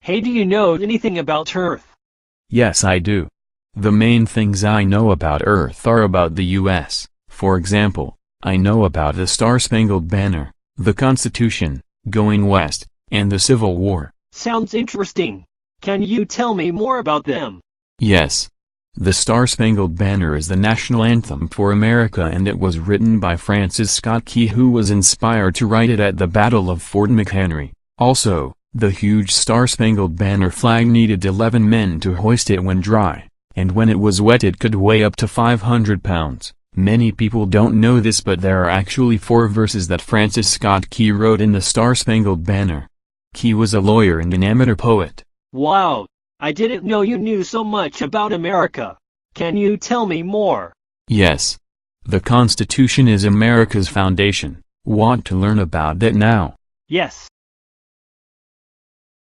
Hey, do you know anything about Earth? Yes, I do. The main things I know about Earth are about the U.S. For example, I know about the Star-Spangled Banner, the Constitution, going west, and the Civil War. Sounds interesting. Can you tell me more about them? Yes. The Star-Spangled Banner is the national anthem for America, and it was written by Francis Scott Key, who was inspired to write it at the Battle of Fort McHenry. Also, the huge Star-Spangled Banner flag needed 11 men to hoist it when dry, and when it was wet it could weigh up to 500 pounds. Many people don't know this, but there are actually 4 verses that Francis Scott Key wrote in the Star-Spangled Banner. Key was a lawyer and an amateur poet. Wow, I didn't know you knew so much about America. Can you tell me more? Yes. The Constitution is America's foundation. Want to learn about that now? Yes.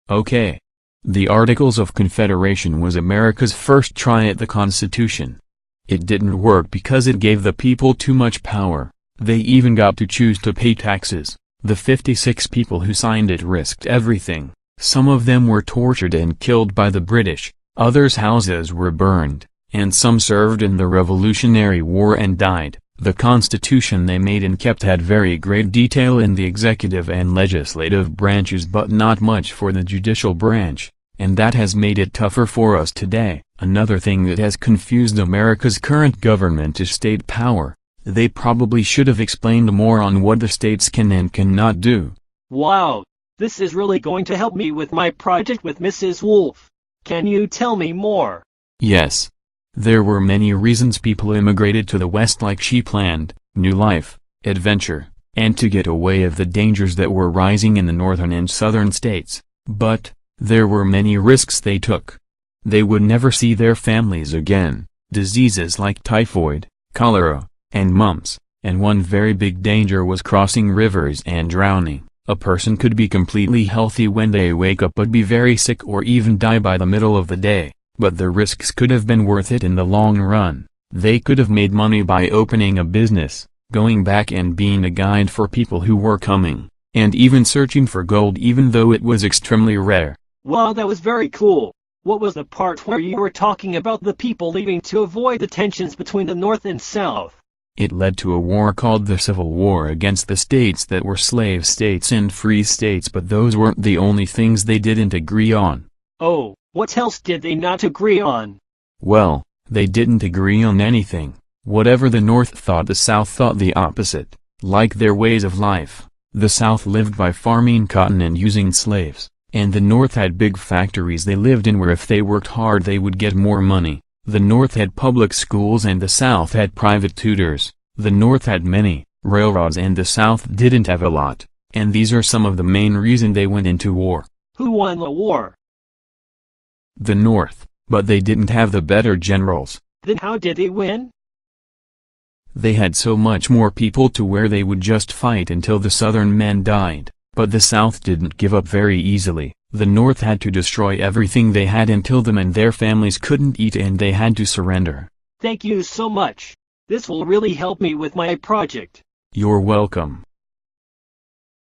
Okay. The Articles of Confederation was America's first try at the Constitution. It didn't work because it gave the people too much power. They even got to choose to pay taxes. The 56 people who signed it risked everything. Some of them were tortured and killed by the British, others' houses were burned, and some served in the Revolutionary War and died. The Constitution they made and kept had very great detail in the executive and legislative branches, but not much for the judicial branch, and that has made it tougher for us today. Another thing that has confused America's current government is state power. They probably should have explained more on what the states can and cannot do. Wow, this is really going to help me with my project with Mrs. Wolf. Can you tell me more? Yes. There were many reasons people immigrated to the West, like she planned, new life, adventure, and to get away of the dangers that were rising in the northern and southern states. But, there were many risks they took. They would never see their families again, diseases like typhoid, cholera, and mumps, and one very big danger was crossing rivers and drowning. A person could be completely healthy when they wake up but be very sick or even die by the middle of the day, but the risks could have been worth it in the long run. They could have made money by opening a business, going back and being a guide for people who were coming, and even searching for gold even though it was extremely rare. Wow, that was very cool. What was the part where you were talking about the people leaving to avoid the tensions between the North and South? It led to a war called the Civil War against the states that were slave states and free states, but those weren't the only things they didn't agree on. Oh, what else did they not agree on? Well, they didn't agree on anything. Whatever the North thought, the South thought the opposite, like their ways of life. The South lived by farming cotton and using slaves, and the North had big factories they lived in where if they worked hard they would get more money. The North had public schools and the South had private tutors. The North had many railroads and the South didn't have a lot, and these are some of the main reasons they went into war. Who won the war? The North, but they didn't have the better generals. Then how did they win? They had so much more people to where they would just fight until the Southern men died, but the South didn't give up very easily. The North had to destroy everything they had until them and their families couldn't eat and they had to surrender. Thank you so much. This will really help me with my project. You're welcome.